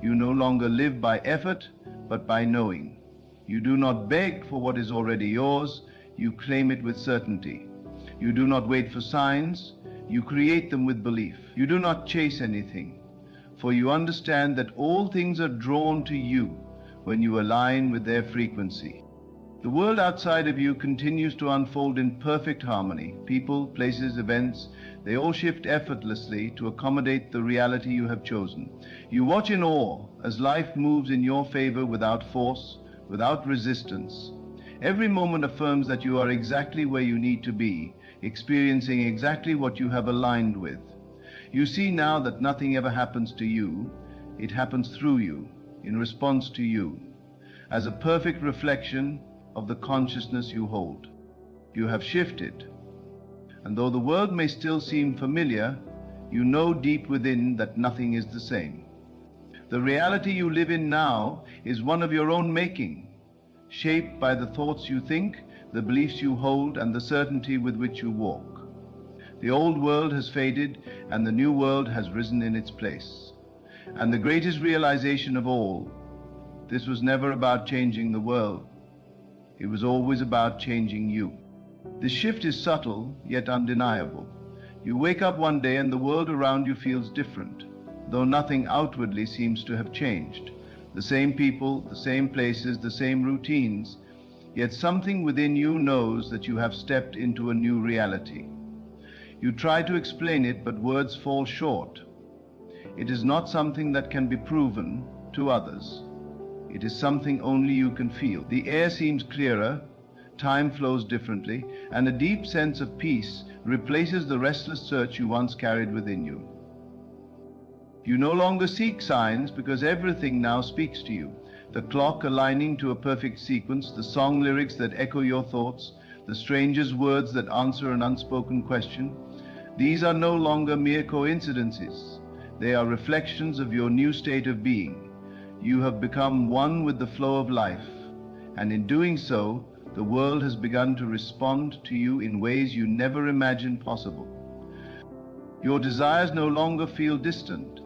You no longer live by effort, but by knowing. You do not beg for what is already yours, you claim it with certainty. You do not wait for signs, you create them with belief. You do not chase anything, for you understand that all things are drawn to you when you align with their frequency. The world outside of you continues to unfold in perfect harmony. People, places, events, they all shift effortlessly to accommodate the reality you have chosen. You watch in awe as life moves in your favor without force, without resistance. Every moment affirms that you are exactly where you need to be, experiencing exactly what you have aligned with. You see now that nothing ever happens to you, it happens through you, in response to you, as a perfect reflection of the consciousness you hold. You have shifted, and though the world may still seem familiar, you know deep within that nothing is the same. The reality you live in now is one of your own making, shaped by the thoughts you think, the beliefs you hold, and the certainty with which you walk. The old world has faded, and the new world has risen in its place. And the greatest realization of all, this was never about changing the world. It was always about changing you. This shift is subtle, yet undeniable. You wake up one day and the world around you feels different, though nothing outwardly seems to have changed. The same people, the same places, the same routines, yet something within you knows that you have stepped into a new reality. You try to explain it, but words fall short. It is not something that can be proven to others. It is something only you can feel. The air seems clearer, time flows differently, and a deep sense of peace replaces the restless search you once carried within you. You no longer seek signs because everything now speaks to you. The clock aligning to a perfect sequence, the song lyrics that echo your thoughts, the stranger's words that answer an unspoken question. These are no longer mere coincidences. They are reflections of your new state of being. You have become one with the flow of life, and in doing so, the world has begun to respond to you in ways you never imagined possible. Your desires no longer feel distant.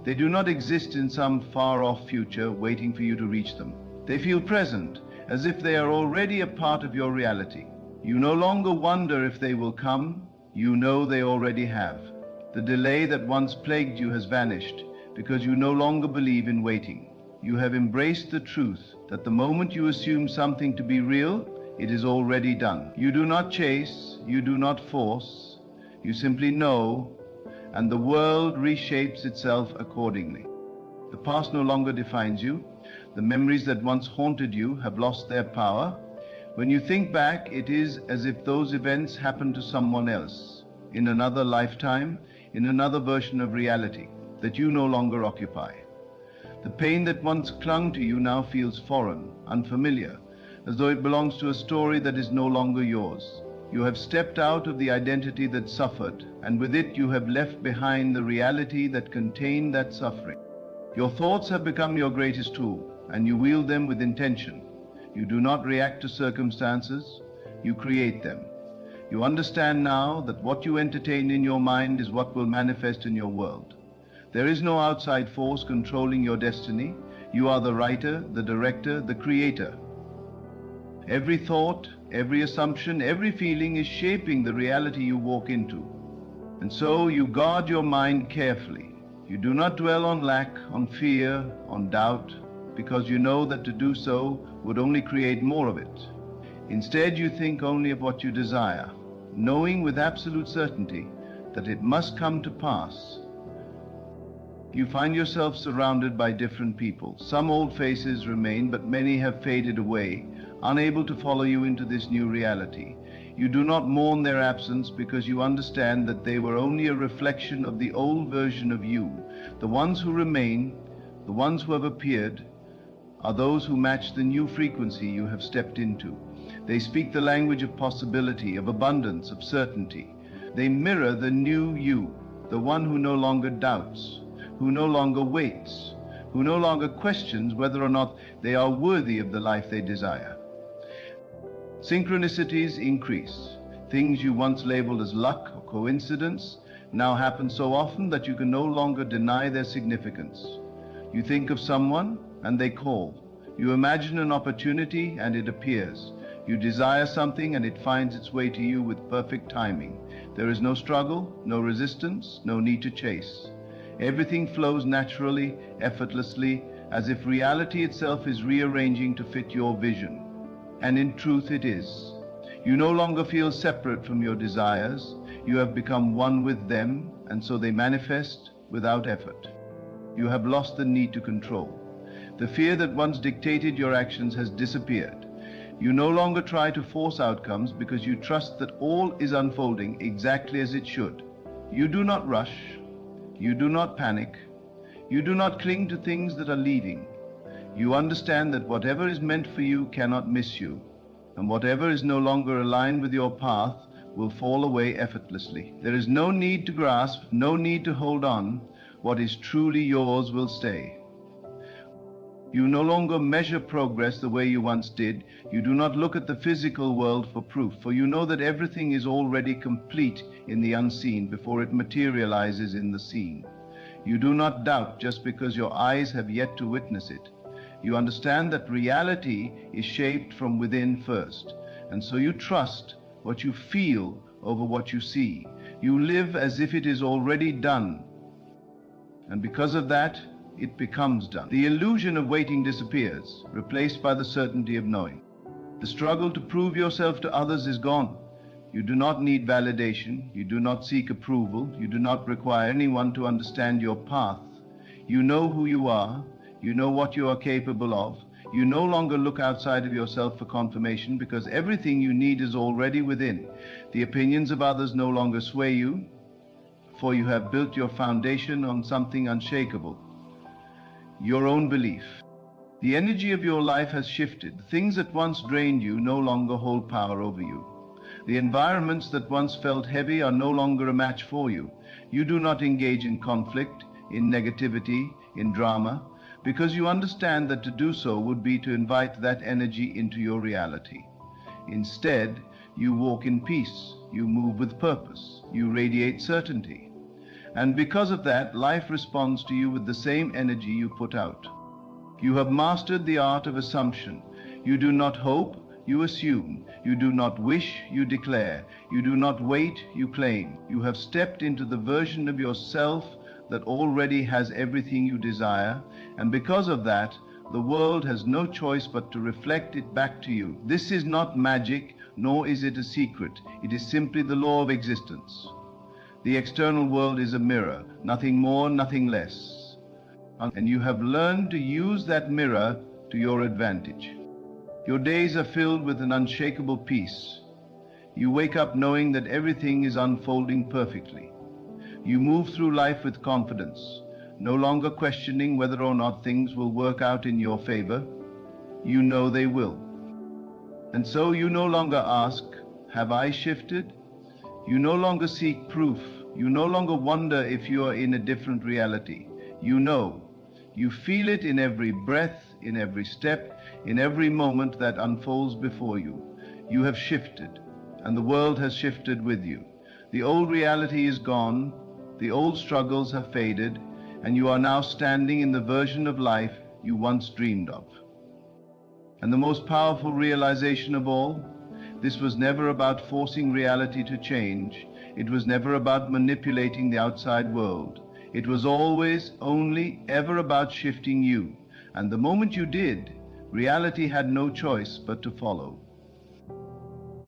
They do not exist in some far-off future waiting for you to reach them. They feel present, as if they are already a part of your reality. You no longer wonder if they will come, you know they already have. The delay that once plagued you has vanished, because you no longer believe in waiting. You have embraced the truth that the moment you assume something to be real, it is already done. You do not chase, you do not force, you simply know, and the world reshapes itself accordingly. The past no longer defines you. The memories that once haunted you have lost their power. When you think back, it is as if those events happened to someone else, in another lifetime, in another version of reality that you no longer occupy. The pain that once clung to you now feels foreign, unfamiliar, as though it belongs to a story that is no longer yours. You have stepped out of the identity that suffered, and with it you have left behind the reality that contained that suffering. Your thoughts have become your greatest tool, and you wield them with intention. You do not react to circumstances, you create them. You understand now that what you entertain in your mind is what will manifest in your world. There is no outside force controlling your destiny. You are the writer, the director, the creator. Every thought, every assumption, every feeling is shaping the reality you walk into. And so you guard your mind carefully. You do not dwell on lack, on fear, on doubt, because you know that to do so would only create more of it. Instead, you think only of what you desire, knowing with absolute certainty that it must come to pass. You find yourself surrounded by different people. Some old faces remain, but many have faded away, unable to follow you into this new reality. You do not mourn their absence because you understand that they were only a reflection of the old version of you. The ones who remain, the ones who have appeared, are those who match the new frequency you have stepped into. They speak the language of possibility, of abundance, of certainty. They mirror the new you, the one who no longer doubts, who no longer waits, who no longer questions whether or not they are worthy of the life they desire. Synchronicities increase. Things you once labeled as luck or coincidence now happen so often that you can no longer deny their significance. You think of someone and they call. You imagine an opportunity and it appears. You desire something and it finds its way to you with perfect timing. There is no struggle, no resistance, no need to chase. Everything flows naturally, effortlessly, as if reality itself is rearranging to fit your vision. And in truth it is. You no longer feel separate from your desires. You have become one with them, and so they manifest without effort. You have lost the need to control. The fear that once dictated your actions has disappeared. You no longer try to force outcomes because you trust that all is unfolding exactly as it should. You do not rush. You do not panic. You do not cling to things that are leaving. You understand that whatever is meant for you cannot miss you, and whatever is no longer aligned with your path will fall away effortlessly. There is no need to grasp, no need to hold on. What is truly yours will stay. You no longer measure progress the way you once did. You do not look at the physical world for proof, for you know that everything is already complete in the unseen before it materializes in the seen. You do not doubt just because your eyes have yet to witness it. You understand that reality is shaped from within first, and so you trust what you feel over what you see. You live as if it is already done, and because of that, it becomes done. The illusion of waiting disappears, replaced by the certainty of knowing. The struggle to prove yourself to others is gone. You do not need validation. You do not seek approval. You do not require anyone to understand your path. You know who you are. You know what you are capable of. You no longer look outside of yourself for confirmation because everything you need is already within. The opinions of others no longer sway you, for you have built your foundation on something unshakable. Your own belief. The energy of your life has shifted. The things that once drained you no longer hold power over you. The environments that once felt heavy are no longer a match for you. You do not engage in conflict, in negativity, in drama, because you understand that to do so would be to invite that energy into your reality. Instead, you walk in peace, you move with purpose, you radiate certainty. And because of that, life responds to you with the same energy you put out. You have mastered the art of assumption. You do not hope, you assume. You do not wish, you declare. You do not wait, you claim. You have stepped into the version of yourself that already has everything you desire, and because of that, the world has no choice but to reflect it back to you. This is not magic, nor is it a secret. It is simply the law of existence. The external world is a mirror, nothing more, nothing less. And you have learned to use that mirror to your advantage. Your days are filled with an unshakable peace. You wake up knowing that everything is unfolding perfectly. You move through life with confidence, no longer questioning whether or not things will work out in your favor. You know they will. And so you no longer ask, have I shifted? You no longer seek proof. You no longer wonder if you are in a different reality. You know. You feel it in every breath, in every step, in every moment that unfolds before you. You have shifted, and the world has shifted with you. The old reality is gone, the old struggles have faded, and you are now standing in the version of life you once dreamed of. And the most powerful realization of all, this was never about forcing reality to change. It was never about manipulating the outside world. It was always, only, ever about shifting you. And the moment you did, reality had no choice but to follow.